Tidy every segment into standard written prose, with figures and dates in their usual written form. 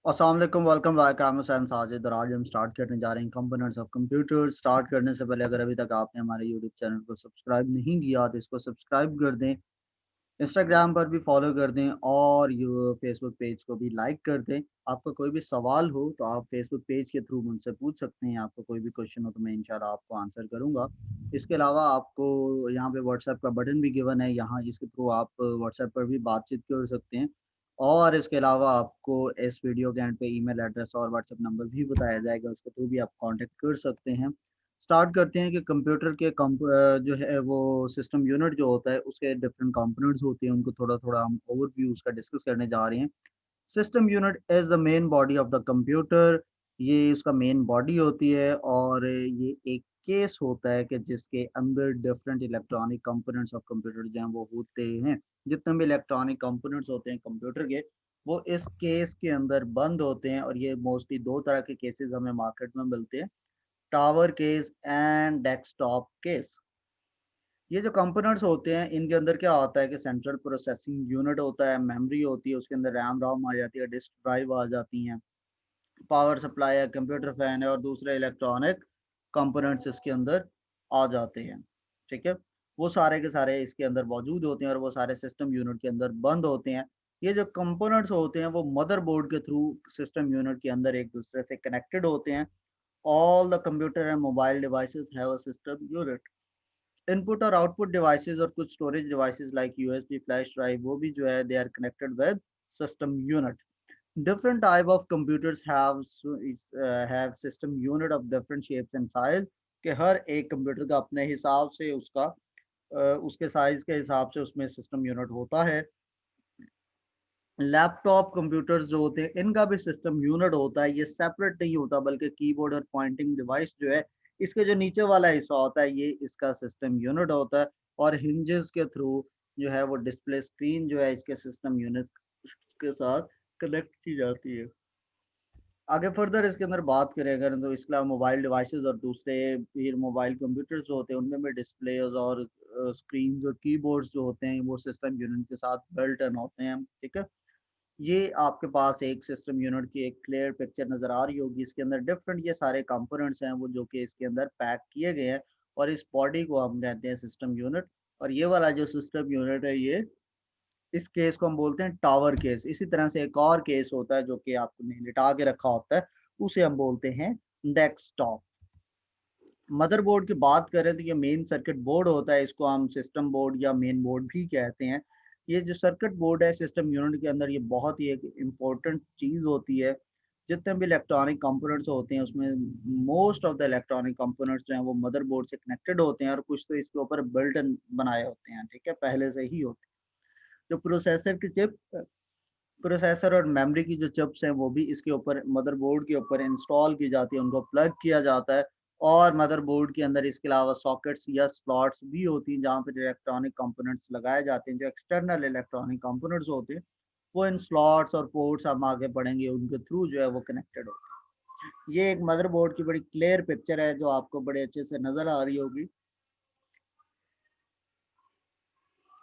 अस्सलाम वालेकुम, welcome back. I am Hussain Sajid और आज हम स्टार्ट करने जा रहे हैं कंपोनेंट्स ऑफ कंप्यूटर। स्टार्ट करने से पहले अगर अभी तक आपने हमारे यूट्यूब चैनल को सब्सक्राइब नहीं किया तो इसको सब्सक्राइब कर दें, इंस्टाग्राम पर भी फॉलो कर दें और ये फेसबुक पेज को भी लाइक कर दें। आपका कोई भी सवाल हो तो आप फेसबुक पेज के थ्रू मुझसे पूछ सकते हैं। आपको कोई भी क्वेश्चन हो तो मैं इंशाल्लाह आपको आंसर करूँगा। इसके अलावा आपको यहाँ पे व्हाट्सएप का बटन भी गिवन है, यहाँ जिसके थ्रू आप व्हाट्सएप पर भी बातचीत कर सकते हैं। और इसके अलावा आपको इस वीडियो के एंड पे ईमेल एड्रेस और व्हाट्सएप नंबर भी बताया जाएगा, उसके थ्रू भी आप कांटेक्ट कर सकते हैं। स्टार्ट करते हैं कि कंप्यूटर के जो है वो सिस्टम यूनिट जो होता है उसके डिफरेंट कंपोनेंट्स होते हैं, उनको थोड़ा-थोड़ा हम ओवरव्यू उसका डिस्कस करने जा रहे हैं। System unit is the main body of the computer. ये उसका मेन बॉडी होती है और ये एक केस होता है कि जिसके अंदर different electronic components of computer जो हैं वो होते हैं। जितने भी इलेक्ट्रॉनिक कंपोनेंट्स होते हैं कंप्यूटर के, वो इस केस के अंदर बंद होते हैं और ये मोस्टली 2 तरह के केसेस हमें मार्केट में मिलते हैं, tower case and desktop case. ये जो कंपोनेंट्स होते हैं इनके अंदर क्या होता है कि सेंट्रल प्रोसेसिंग यूनिट होता है, मेमोरी होती है, उसके अंदर रैम रोम आ जाती है, डिस्क ड्राइव आ जाती हैं, पावर सप्लाई है, कंप्यूटर फैन है और दूसरे इलेक्ट्रॉनिक कंपोनेंट्स इसके अंदर आ जाते हैं। ठीक है, वो सारे के सारे इसके अंदर मौजूद होते हैं और वो सारे सिस्टम यूनिट के अंदर बंद होते हैं। ये जो कंपोनेंट्स होते हैं वो मदरबोर्ड के थ्रू सिस्टम यूनिट के अंदर एक दूसरे से कनेक्टेड होते हैं। All the computer and mobile devices have a system unit. Input और आउटपुट डिवाइसेस और कुछ storage devices like USB flash drive वो भी जो है they are connected with system unit. Different type of computers have system unit of different shapes and size, कि हर एक कंप्यूटर का अपने हिसाब से उसका उसके साइज के हिसाब से उसमें सिस्टम यूनिट होता है। लैपटॉप कंप्यूटर्स जो होते हैं इनका भी सिस्टम यूनिट होता है, ये सेपरेट नहीं होता बल्कि कीबोर्ड और पॉइंटिंग डिवाइस जो है इसके जो नीचे वाला हिस्सा होता है ये इसका सिस्टम यूनिट होता है। और हिंजेस के थ्रू जो है वो डिस्प्ले स्क्रीन जो है इसके सिस्टम यूनिट के साथ कनेक्ट की जाती है। आगे फर्दर इसके अंदर बात करें अगर तो इसके अलावा मोबाइल डिवाइसेस और दूसरे फिर मोबाइल कंप्यूटर्स जो होते हैं उनमें भी डिस्प्लेज और स्क्रीन और कीबोर्ड्स जो होते हैं वो सिस्टम यूनिट के साथ बिल्ट इन होते हैं। ठीक है, ये आपके पास एक सिस्टम यूनिट की एक क्लियर पिक्चर नज़र आ रही होगी। इसके अंदर डिफरेंट ये सारे कंपोनेंट्स हैं वो जो कि इसके अंदर पैक किए गए हैं और इस बॉडी को हम कहते हैं सिस्टम यूनिट। और ये वाला जो सिस्टम यूनिट है ये इस केस को हम बोलते हैं टावर केस। इसी तरह से एक और केस होता है जो कि आपने लिटा के रखा होता है, उसे हम बोलते हैं डेस्कटॉप। मदरबोर्ड की बात करें तो ये मेन सर्किट बोर्ड होता है, इसको हम सिस्टम बोर्ड या मेन बोर्ड भी कहते हैं। ये जो सर्किट बोर्ड है सिस्टम यूनिट के अंदर ये बहुत ही एक इम्पोर्टेंट चीज़ होती है। जितने भी इलेक्ट्रॉनिक कंपोनेंट्स होते हैं उसमें most of the electronic components जो हैं वो मदरबोर्ड से कनेक्टेड होते हैं और कुछ तो इसके ऊपर बिल्ट इन बनाए होते हैं। ठीक है, पहले से ही होते हैं। जो प्रोसेसर और मेमोरी की जो चिप्स हैं वो भी इसके ऊपर मदरबोर्ड के ऊपर इंस्टॉल की जाती है, उनको प्लग किया जाता है। और मदरबोर्ड के अंदर इसके अलावा सॉकेट्स या स्लॉट्स भी होती हैं जहाँ पर इलेक्ट्रॉनिक कंपोनेंट्स लगाए जाते हैं। जो एक्सटर्नल इलेक्ट्रॉनिक कंपोनेंट्स होते हैं वो इन स्लॉट्स और पोर्ट्स हम आगे पढ़ेंगे उनके थ्रू जो है वो कनेक्टेड होते हैं। ये एक मदरबोर्ड की बड़ी क्लियर पिक्चर है जो आपको बड़े अच्छे से नज़र आ रही होगी।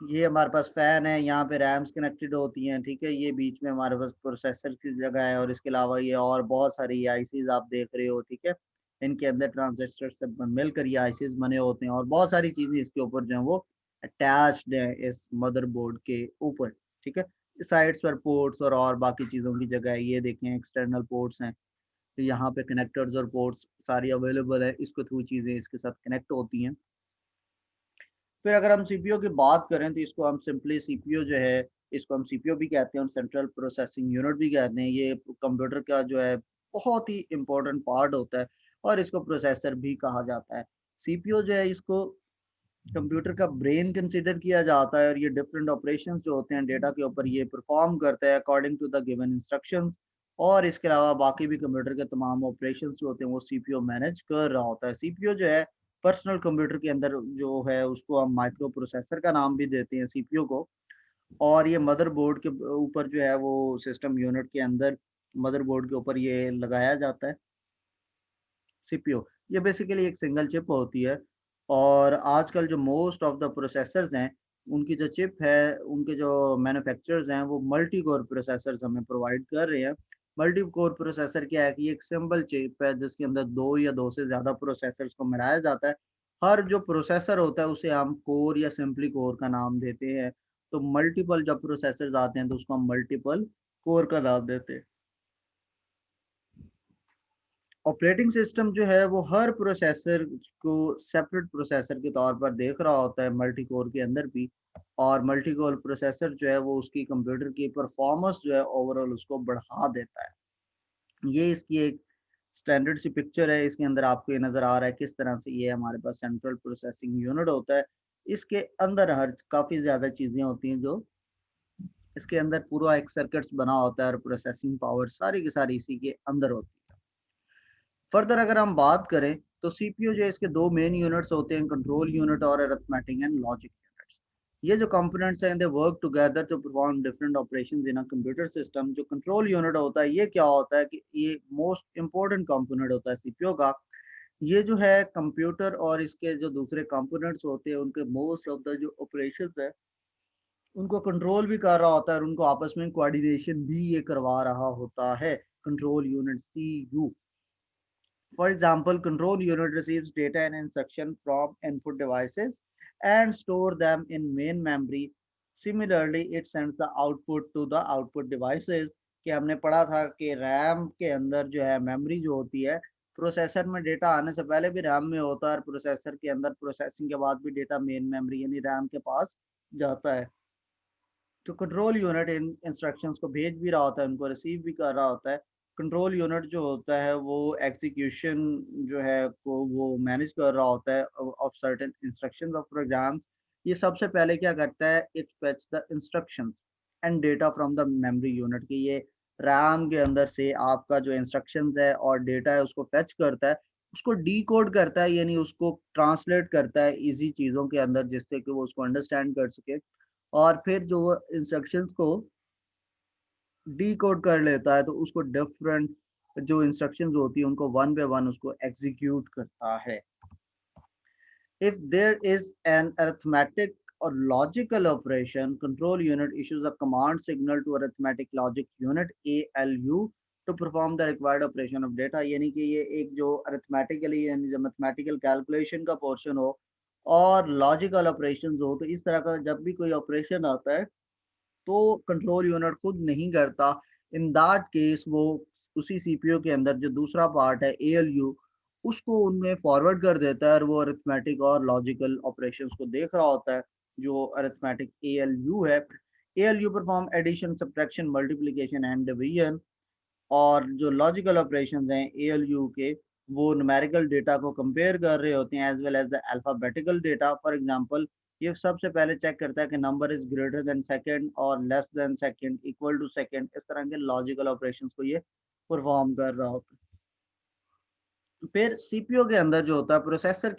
ये हमारे पास फ़ैन है, यहाँ पे रैम्स कनेक्टेड होती हैं, ठीक है? ये बीच में हमारे पास प्रोसेसर की जगह है और इसके अलावा ये और बहुत सारी आईसीज़ आप देख रहे हो, ठीक है? इनके अंदर ट्रांजिस्टर से मिलकर ये आईसीज़ बने होते हैं और बहुत सारी चीज़ें इसके ऊपर जो हैं वो अटैच्ड हैं इस मदरबोर्ड के ऊपर, ठीक है? साइड्स पर पोर्ट्स और बाकी चीज़ों की जगह है, ये देखें एक्सटर्नल पोर्ट्स हैं, तो यहाँ पे कनेक्टर्स और पोर्ट्स सारी अवेलेबल है, इसके थ्रू चीज़ें इसके साथ कनेक्ट होती हैं। फिर अगर हम सीपीयू की बात करें तो इसको हम सिंपली सीपीयू जो है इसको हम सीपीयू भी कहते हैं और सेंट्रल प्रोसेसिंग यूनिट भी कहते हैं। ये कंप्यूटर का जो है बहुत ही इम्पोर्टेंट पार्ट होता है और इसको प्रोसेसर भी कहा जाता है। सीपीयू जो है इसको कंप्यूटर का ब्रेन कंसिडर किया जाता है और ये डिफरेंट ऑपरेशंस जो होते हैं डेटा के ऊपर ये परफॉर्म करता है according to the given instructions. और इसके अलावा बाकी भी कंप्यूटर के तमाम ऑपरेशंस जो होते हैं वो सीपीयू मैनेज कर रहा होता है। सीपीयू जो है पर्सनल कंप्यूटर के अंदर जो है उसको हम माइक्रो प्रोसेसर का नाम भी देते हैं सीपीयू को। और ये मदरबोर्ड के ऊपर जो है वो सिस्टम यूनिट के अंदर मदरबोर्ड के ऊपर ये लगाया जाता है सीपीयू। ये बेसिकली एक सिंगल चिप होती है और आजकल जो मोस्ट ऑफ द प्रोसेसर्स हैं उनकी जो चिप है उनके जो मैन्युफैक्चरर्स हैं वो मल्टी कोर प्रोसेसर्स हमें प्रोवाइड कर रहे हैं। मल्टी कोर प्रोसेसर क्या है कि एक सिंपल चिप है जिसके अंदर दो या दो से ज़्यादा प्रोसेसर्स को मिलाया जाता है। हर जो प्रोसेसर होता है उसे हम कोर या सिंपली कोर का नाम देते हैं। तो मल्टीपल जब प्रोसेसर्स आते हैं तो उसको हम मल्टीपल कोर का नाम देते हैं। ऑपरेटिंग सिस्टम जो है वो हर प्रोसेसर को सेपरेट प्रोसेसर के तौर पर देख रहा होता है मल्टी कोर के अंदर भी। और मल्टी कोर प्रोसेसर जो है वो उसकी कंप्यूटर की परफॉर्मेंस जो है ओवरऑल उसको बढ़ा देता है। ये इसकी एक स्टैंडर्ड सी पिक्चर है। इसके अंदर आपको ये नज़र आ रहा है किस तरह से ये हमारे पास सेंट्रल प्रोसेसिंग यूनिट होता है। इसके अंदर हर काफ़ी ज़्यादा चीज़ें होती हैं जो इसके अंदर पूरा एक सर्किट्स बना होता है और प्रोसेसिंग पावर सारी की सारी इसी के अंदर होती है। फर्दर अगर हम बात करें तो सीपीयू जो है इसके दो मेन यूनिट्स होते हैं, कंट्रोल यूनिट और अरिथमेटिक एंड लॉजिक यूनिट्स। ये जो कंपोनेंट्स हैं they work together to perform different operations in a computer system. जो कंट्रोल यूनिट होता है ये क्या होता है कि ये मोस्ट इंपॉर्टेंट कंपोनेंट होता है सीपीयू का। ये जो है कंप्यूटर और इसके जो दूसरे कंपोनेंट्स होते हैं उनके मोस्ट ऑफ द जो ऑपरेशंस है उनको कंट्रोल भी कर रहा होता है और उनको आपस में कोऑर्डिनेशन भी ये करवा रहा होता है। Control unit CU, for example, control unit receives data and instruction from input devices and store them in main memory. Similarly, it sends the output to the output devices। कि हमने पढ़ा था कि रैम के अंदर जो है मेमोरी जो होती है, प्रोसेसर में डेटा आने से पहले भी रैम में होता है और प्रोसेसर के अंदर प्रोसेसिंग के बाद भी डेटा मेन मेमोरी यानी रैम के पास जाता है। तो कंट्रोल यूनिट इन इंस्ट्रक्शंस को भेज भी रहा होता है, उनको रिसीव भी कर रहा होता है। कंट्रोल यूनिट जो होता है वो एग्जीक्यूशन जो है को वो मैनेज कर रहा होता है of certain instructions of programs. ये सबसे पहले क्या करता है, it fetch the instructions and data from the memory unit. की ये रैम के अंदर से आपका जो इंस्ट्रक्शंस है और डेटा है उसको फेच करता है, उसको डीकोड करता है यानी उसको ट्रांसलेट करता है इजी चीज़ों के अंदर जिससे कि वो उसको अंडरस्टैंड कर सके। और फिर जो वो इंस्ट्रक्शंस को डिकोड कर लेता है तो उसको डिफरेंट जो इंस्ट्रक्शंस होती है उनको वन बाय वन उसको एग्जीक्यूट करता है। If there is an arithmetic or logical operation, control unit issues a command signal to arithmetic logic unit ALU to perform the required operation of data। यानी कि ये एक जो अरिथमेटिकली यानी जो मैथमेटिकल कैलकुलेशन का पोर्शन हो और लॉजिकल ऑपरेशंस हो, तो इस तरह का जब भी कोई ऑपरेशन आता है तो कंट्रोल यूनिट खुद नहीं करता। इन दैट केस वो उसी सीपीयू के अंदर जो दूसरा पार्ट है एएलयू उसको उनमें फॉरवर्ड कर देता है और वो अरिथमेटिक और लॉजिकल ऑपरेशंस को देख रहा होता है। जो अरिथमेटिक एएलयू है, ALU perform addition subtraction multiplication and division. और जो लॉजिकल ऑपरेशंस हैं एएलयू के वो न्यूमेरिकल डेटा को कंपेयर कर रहे होते हैं as well as the alphabetical data. For example, ये सबसे पहले चेक करता है कि number is greater than second और less than second equal to second. इस तरह के लॉजिकल ऑपरेशंस को ये परफॉर्म कर रहा होता है। फिर सीपीयू के अंदर जो होता है प्रोसेसर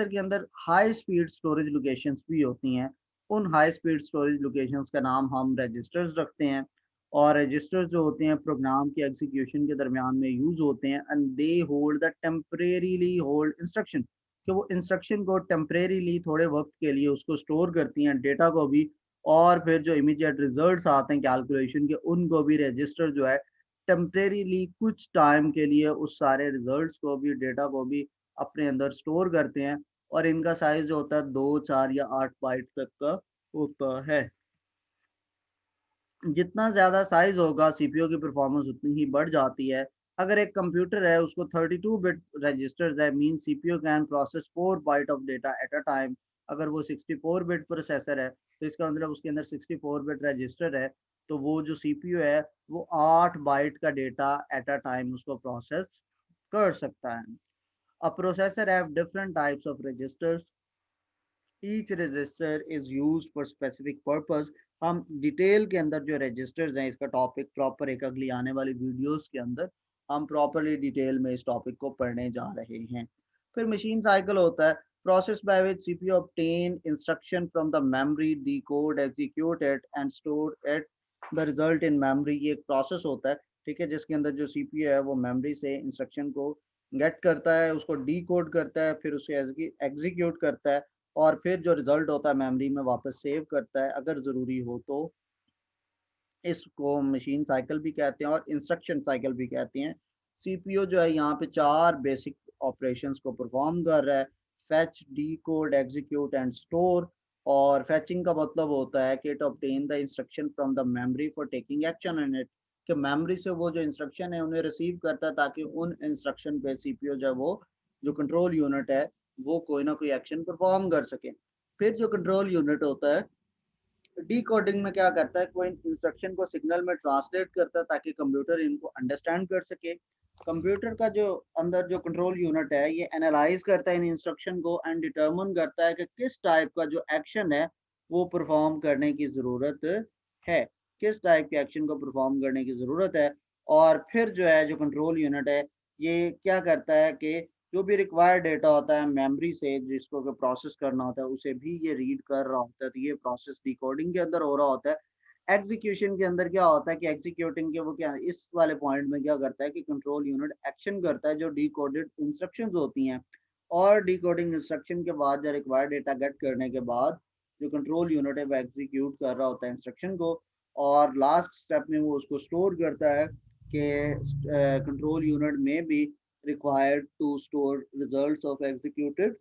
के अंदर हाई स्पीड स्टोरेज लोकेशंस भी होती हैं। उन हाई स्पीड स्टोरेज लोकेशंस का नाम हम रजिस्टर्स रखते हैं। और रजिस्टर्स जो होते हैं प्रोग्राम के एग्जीक्यूशन के दरमियान में यूज होते हैं and they hold the temporarily hold instruction. कि वो इंस्ट्रक्शन को टेम्परेरीली थोड़े वक्त के लिए उसको स्टोर करती हैं, डेटा को भी। और फिर जो इमीडिएट रिजल्ट्स आते हैं कैलकुलेशन के उनको भी रजिस्टर जो है टेम्परेरीली कुछ टाइम के लिए उस सारे रिजल्ट्स को भी डेटा को भी अपने अंदर स्टोर करते हैं। और इनका साइज जो होता है 2, 4 या 8 बाइट तक का होता है। जितना ज़्यादा साइज होगा सीपीयू की परफॉर्मेंस उतनी ही बढ़ जाती है। अगर एक कंप्यूटर है उसको 32 बिट रजिस्टर्स है, mean CPU can process 4 byte of data at a time. अगर वो 64 बिट प्रोसेसर है तो इसका मतलब उसके अंदर 64 बिट रजिस्टर है। तो वो जो सीपीयू है वो 8 बाइट का डेटा एट अ टाइम उसको प्रोसेस कर सकता है। A processor have different types of registers. Each register is used for specific purpose। हम डिटेल के अंदर जो रजिस्टर्स हैं इसका टॉपिक प्रॉपर एक अगली आने वाली वीडियोस के अंदर हम प्रॉपरली डिटेल में इस टॉपिक को पढ़ने जा रहे हैं। फिर मशीन साइकिल होता है, process by which CPU obtain instruction from the memory, decode, execute it and store it the result in memory. ये एक प्रोसेस होता है, ठीक है, जिसके अंदर जो सीपीयू है वो मेमोरी से इंस्ट्रक्शन को गेट करता है, उसको डिकोड करता है, फिर उसे एग्जीक्यूट करता है और फिर जो रिजल्ट होता है मेमोरी में वापस सेव करता है अगर ज़रूरी हो तो। इसको मशीन साइकिल भी कहते हैं और इंस्ट्रक्शन साइकिल भी कहते हैं। सीपीयू जो है यहाँ पे 4 बेसिक ऑपरेशंस को परफॉर्म कर रहा है, fetch, decode, execute and store. और फेचिंग का मतलब होता है कि to obtain the instruction from the memory for taking action in it, कि मेमोरी से वो जो इंस्ट्रक्शन है उन्हें रिसीव करता है ताकि उन इंस्ट्रक्शन पे सीपीयू जो है वो जो कंट्रोल यूनिट है वो कोई ना कोई एक्शन परफॉर्म कर सके। फिर जो कंट्रोल यूनिट होता है डिकोडिंग में क्या करता है, कोई इंस्ट्रक्शन को सिग्नल में ट्रांसलेट करता है ताकि कंप्यूटर इनको अंडरस्टैंड कर सके। कंप्यूटर का जो अंदर जो कंट्रोल यूनिट है ये एनालाइज करता है इन इंस्ट्रक्शन को एंड डिटरमिन करता है कि किस टाइप का जो एक्शन है वो परफॉर्म करने की ज़रूरत है, किस टाइप के एक्शन को परफॉर्म करने की ज़रूरत है। और फिर जो है जो कंट्रोल यूनिट है ये क्या करता है कि जो भी रिक्वायर्ड डेटा होता है मेमोरी से जिसको कि प्रोसेस करना होता है उसे भी ये रीड कर रहा होता है, तो ये प्रोसेस डिकोडिंग के अंदर हो रहा होता है। एग्जीक्यूशन के अंदर क्या होता है कि एग्जीक्यूटिंग के वो क्या इस वाले पॉइंट में क्या करता है कि कंट्रोल यूनिट एक्शन करता है जो डिकोडेड इंस्ट्रक्शंस होती हैं, और डिकोडिंग इंस्ट्रक्शन के बाद या रिक्वायर्ड डेटा गेट करने के बाद जो कंट्रोल यूनिट है वो एग्जीक्यूट कर रहा होता है इंस्ट्रक्शन को, और लास्ट स्टेप में वो उसको स्टोर करता है कि कंट्रोल यूनिट में भी required to store results of executed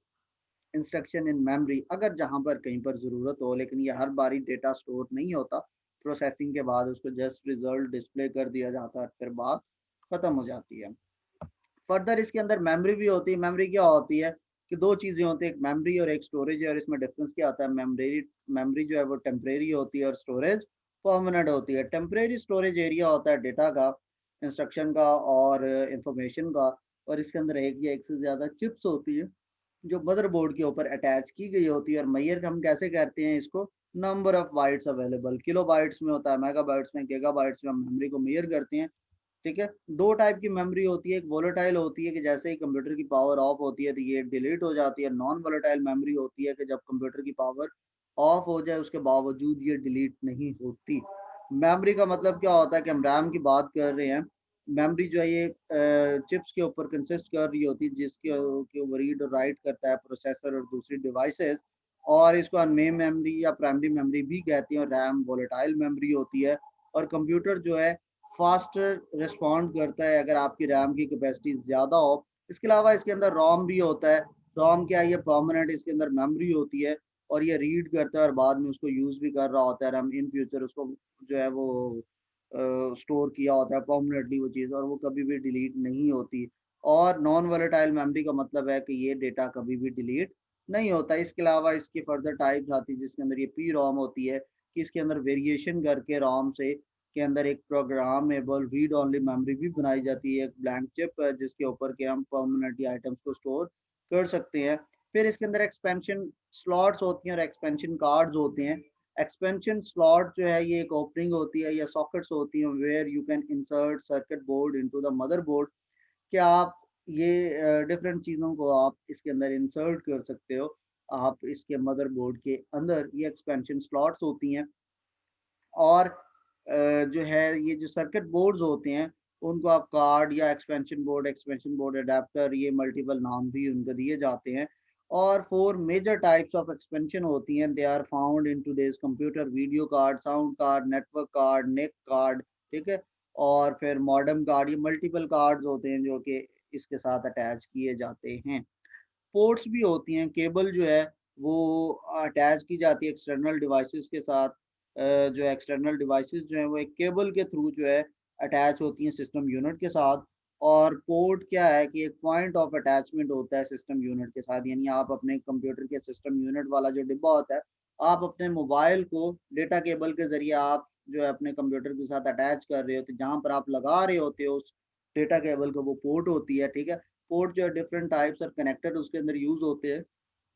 instruction in memory, अगर जहाँ पर कहीं पर ज़रूरत हो, लेकिन ये हर बारी डेटा स्टोर नहीं होता। प्रोसेसिंग के बाद उसको जस्ट रिजल्ट डिस्प्ले कर दिया जाता है, फिर बात ख़त्म हो जाती है। फर्दर इसके अंदर मेमोरी भी होती है। मेमोरी क्या होती है कि दो चीज़ें होती है, एक मेमोरी और एक स्टोरेज है, और इसमें डिफरेंस क्या आता है, मेमोरी मेमोरी जो है वो टेम्परेरी होती है और स्टोरेज परमानेंट होती है। टेम्परेरी स्टोरेज एरिया होता है डेटा का, इंस्ट्रक्शन का और इंफॉर्मेशन का, और इसके अंदर एक या एक से ज़्यादा चिप्स होती है जो मदरबोर्ड के ऊपर अटैच की गई होती है। और मैयर हम कैसे करते हैं इसको, number of bytes available, kilo bytes में होता है, मेगा बाइट्स में, गीगा बाइट्स में हम मेमोरी को मेयर करते हैं। ठीक है, दो टाइप की मेमोरी होती है, एक वोलेटाइल होती है कि जैसे ही कंप्यूटर की पावर ऑफ होती है तो ये डिलीट हो जाती है। नॉन वोलेटाइल मेमोरी होती है कि जब कंप्यूटर की पावर ऑफ हो जाए उसके बावजूद ये डिलीट नहीं होती। मेमोरी का मतलब क्या होता है कि हम रैम की बात कर रहे हैं। मेमोरी जो है ये चिप्स के ऊपर कंसिस्ट कर रही होती है जिसके के वो रीड और राइट करता है प्रोसेसर और दूसरी डिवाइसेस, और इसको मेन मेमोरी या प्राइमरी मेमोरी भी कहती हैं। और रैम वोलेटाइल मेमोरी होती है, और कंप्यूटर जो है फास्टर रिस्पॉन्ड करता है अगर आपकी रैम की कैपेसिटी ज़्यादा हो। इसके अलावा इसके अंदर रोम भी होता है। रोम क्या है, ये परमानेंट इसके अंदर मेमोरी होती है और ये रीड करता है और बाद में उसको यूज़ भी कर रहा होता है। हम इन फ्यूचर उसको जो है वो स्टोर किया होता है परमानेंटली वो चीज़, और वो कभी भी डिलीट नहीं होती। और नॉन वोलेटाइल मेमोरी का मतलब है कि ये डेटा कभी भी डिलीट नहीं होता। इसके अलावा इसकी फर्दर टाइप्स आती है जिसके अंदर ये पी रोम होती है कि इसके अंदर वेरिएशन करके रोम से के अंदर एक प्रोग्रामेबल रीड ओनली मेमोरी भी बनाई जाती है, एक ब्लैंक चिप है जिसके ऊपर के हम परमानेंटली आइटम्स को स्टोर कर सकते हैं। फिर इसके अंदर एक्सपेंशन स्लॉट्स होती हैं और एक्सपेंशन कार्ड्स होते हैं। एक्सपेंशन स्लॉट जो है ये एक ओपनिंग होती है या सॉकेट्स होती हैं where you can insert circuit board into the motherboard, कि आप ये डिफरेंट चीज़ों को आप इसके अंदर इंसर्ट कर सकते हो। आप इसके मदरबोर्ड के अंदर ये एक्सपेंशन स्लॉट्स होती हैं। और जो है ये जो सर्किट बोर्ड्स होते हैं उनको आप कार्ड या एक्सपेंशन बोर्ड अडेप्टर, ये मल्टीपल नाम भी उनको दिए जाते हैं। और 4 मेजर टाइप्स ऑफ एक्सपेंशन होती हैं, they are found in today's computer, video card, sound card, network card, NIC card. ठीक है, और फिर मॉडेम कार्ड, ये मल्टीपल कार्ड्स होते हैं जो कि इसके साथ अटैच किए जाते हैं। पोर्ट्स भी होती हैं, केबल जो है वो अटैच की जाती है एक्सटर्नल डिवाइसेस के साथ। जो एक्सटर्नल डिवाइसेस जो हैं वो एक केबल के थ्रू जो है अटैच होती हैं सिस्टम यूनिट के साथ। और पोर्ट क्या है कि एक पॉइंट ऑफ अटैचमेंट होता है सिस्टम यूनिट के साथ, यानी आप अपने कंप्यूटर के सिस्टम यूनिट वाला जो डिब्बा होता है आप अपने मोबाइल को डेटा केबल के ज़रिए आप जो है अपने कंप्यूटर के साथ अटैच कर रहे होते, जहाँ पर आप लगा रहे होते हो उस डेटा केबल को वो पोर्ट होती है। ठीक है, पोर्ट जो है डिफरेंट टाइप्स और कनेक्टर उसके अंदर यूज़ होते हैं।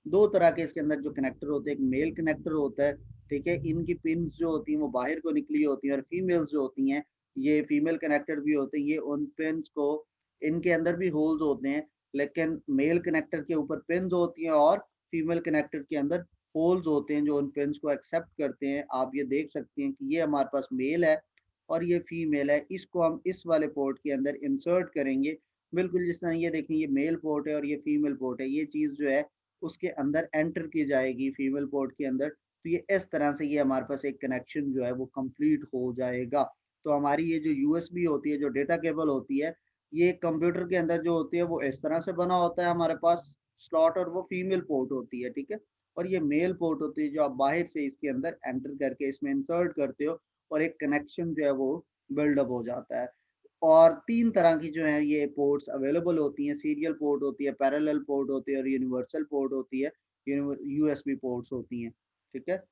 दो तरह के इसके अंदर जो कनेक्टर होते हैं, एक मेल कनेक्टर होता है। ठीक है, इनकी पिन्स जो होती हैं वो बाहर को निकली होती हैं, और फीमेल्स जो होती हैं ये फीमेल कनेक्टर भी होते हैं। ये उन पिन्स को इनके अंदर भी होल्स होते हैं, लेकिन मेल कनेक्टर के ऊपर पिन्स होती हैं और फीमेल कनेक्टर के अंदर होल्स होते हैं जो उन पिन्स को एक्सेप्ट करते हैं। आप ये देख सकते हैं कि ये हमारे पास मेल है और ये फीमेल है, इसको हम इस वाले पोर्ट के अंदर इंसर्ट करेंगे। बिल्कुल जिस तरह ये देखें, ये मेल पोर्ट है और ये फीमेल पोर्ट है, ये चीज़ जो है उसके अंदर एंटर की जाएगी फीमेल पोर्ट के अंदर। तो तो ये इस तरह से ये हमारे पास एक कनेक्शन जो है वो कंप्लीट हो जाएगा। तो हमारी ये जो यूएसबी होती है, जो डेटा केबल होती है, ये कंप्यूटर के अंदर जो होती है वो इस तरह से बना होता है हमारे पास स्लॉट, और वो फीमेल पोर्ट होती है, ठीक है। और ये मेल पोर्ट होती है जो आप बाहर से इसके अंदर एंटर करके इसमें इंसर्ट करते हो, और एक कनेक्शन जो है वो बिल्डअप हो जाता है। और 3 तरह की जो है ये पोर्ट्स अवेलेबल होती हैं, सीरियल पोर्ट होती है, पैरेलल पोर्ट होती है और यूनिवर्सल पोर्ट होती है, यूएसबी पोर्ट्स होती हैं, ठीक है।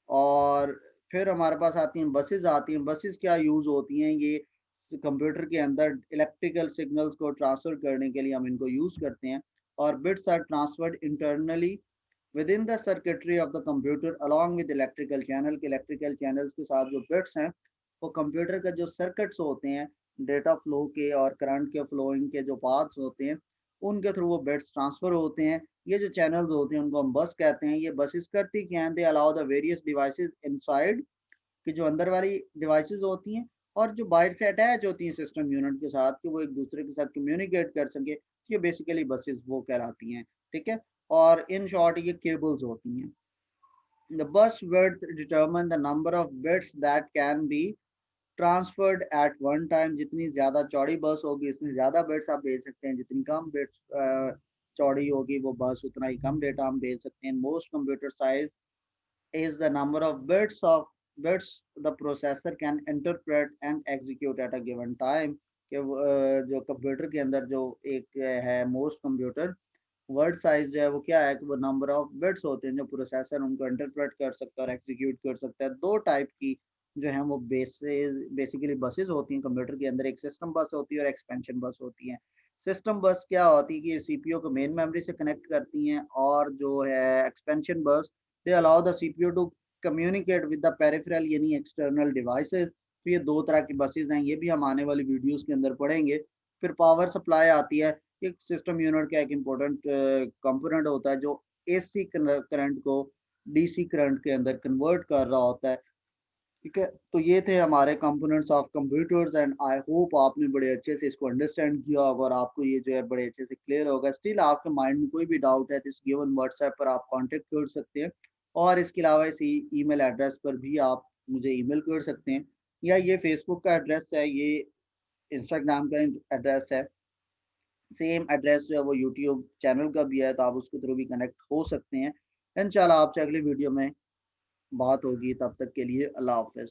और फिर हमारे पास आती हैं बसेज़ आती हैं। बसेज़ क्या यूज़ होती हैं, ये कंप्यूटर के अंदर इलेक्ट्रिकल सिग्नल्स को ट्रांसफ़र करने के लिए हम इनको यूज़ करते हैं। और bits are transferred internally within the circuitry of the computer along with electrical channel के इलेक्ट्रिकल चैनल्स के साथ जो बिट्स हैं, वो कंप्यूटर का जो सर्किट्स होते हैं, डेटा फ्लो के और करंट के फ्लोइंग के जो पाथ्स होते हैं, उनके थ्रू वो बिट्स ट्रांसफ़र होते हैं। ये जो चैनल्स होते हैं उनको हम बस कहते हैं। ये बसेस करती क्या हैं, दे allow the various devices inside, कि जो अंदर वाली डिवाइसेस होती हैं और जो बाहर से अटैच होती हैं सिस्टम यूनिट के साथ, कि वो एक दूसरे के साथ कम्युनिकेट कर सके, ये बेसिकली बसेस वो कहलाती हैं, ठीक है। और इन शॉर्ट ये केबल्स होती हैं। The bus width determine the number of bits that can be transferred at one time. जितनी ज़्यादा चौड़ी बस होगी इसमें ज़्यादा बिट्स आप भेज सकते हैं, जितनी कम बिट्स चौड़ी होगी वो बस उतना ही कम डेटा हम भेज सकते हैं। Most computer size is the number of bits the processor can interpret and execute at a given time, कि जो कंप्यूटर के अंदर जो एक है मोस्ट कंप्यूटर वर्ड साइज जो है वो क्या है, कि वो नंबर ऑफ बिट्स होते हैं जो प्रोसेसर उनको इंटरप्रेट कर सकता है और एग्जीक्यूट कर सकता है। दो टाइप की जो है वो बेसिकली बसेस होती हैं कंप्यूटर के अंदर, एक सिस्टम बस होती है और एक्सपेंशन बस होती है। सिस्टम बस क्या होती है कि सीपीयू को मेन मेमोरी से कनेक्ट करती हैं, और जो है expansion bus they allow the CPU to communicate with the peripheral यानी एक्सटर्नल डिवाइसेस। तो ये दो तरह की बसेस हैं, ये भी हम आने वाली वीडियोस के अंदर पढ़ेंगे। फिर पावर सप्लाई आती है। एक सिस्टम यूनिट का एक इम्पोर्टेंट कंपोनेंट होता है जो एसी करंट को डीसी करंट के अंदर कन्वर्ट कर रहा होता है, ठीक है। तो ये थे हमारे components of computers, and I hope आपने बड़े अच्छे से इसको अंडरस्टैंड किया होगा और आपको ये जो है बड़े अच्छे से क्लियर होगा। स्टिल आपके माइंड में कोई भी डाउट है तो इस गिवन व्हाट्सएप पर आप कांटेक्ट कर सकते हैं, और इसके अलावा इसी ईमेल एड्रेस पर भी आप मुझे ईमेल कर सकते हैं, या ये फेसबुक का एड्रेस है, ये इंस्टाग्राम का एड्रेस है, सेम एड्रेस जो है वो यूट्यूब चैनल का भी है, तो आप उसके थ्रू भी कनेक्ट हो सकते हैं। इंशाल्लाह आपसे अगली वीडियो में बात होगी, तब तक के लिए अल्लाह हाफ़िज़।